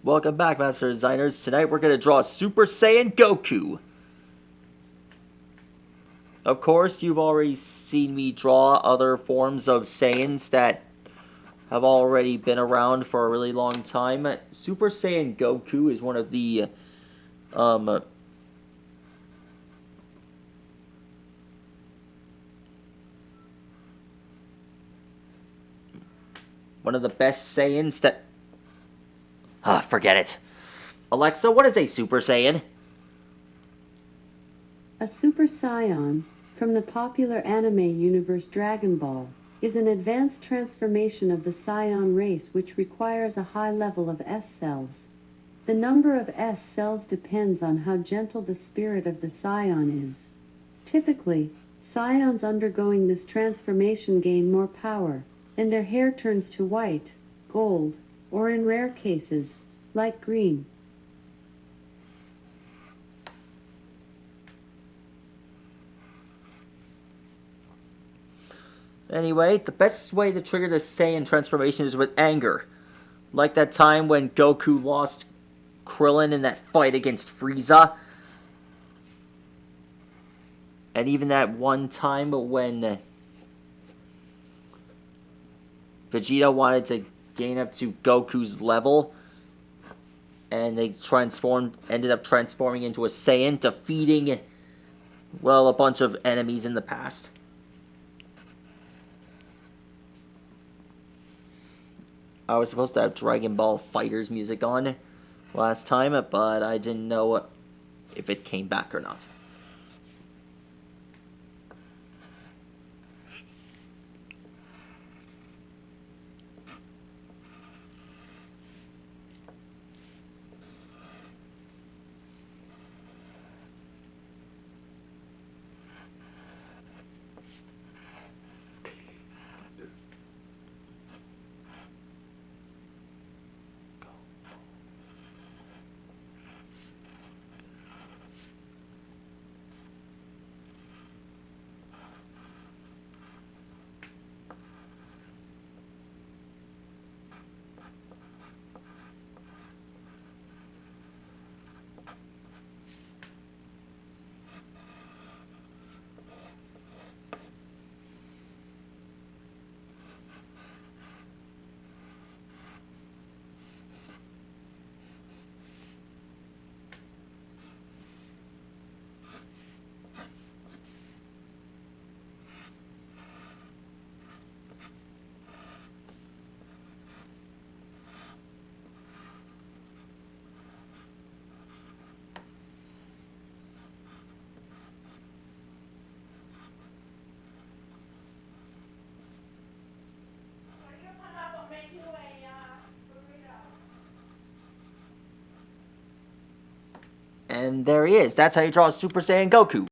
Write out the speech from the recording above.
Welcome back, Master Designers. Tonight we're going to draw Super Saiyan Goku. Of course, you've already seen me draw other forms of Saiyans that have already been around for a really long time. Super Saiyan Goku is one of the best Saiyans that... forget it. Alexa, what is a Super Saiyan? A Super Saiyan, from the popular anime universe Dragon Ball, is an advanced transformation of the Saiyan race which requires a high level of S cells. The number of S cells depends on how gentle the spirit of the Saiyan is. Typically, Saiyans undergoing this transformation gain more power, and their hair turns to white, gold, or in rare cases, light green. Anyway, the best way to trigger the Saiyan transformation is with anger. Like that time when Goku lost Krillin in that fight against Frieza. And even that one time when Vegeta wanted to gain up to Goku's level. And they ended up transforming into a Saiyan, defeating, well, a bunch of enemies in the past. I was supposed to have Dragon Ball FighterZ music on last time, but I didn't know if it came back or not. And there he is. That's how you draw Super Saiyan Goku.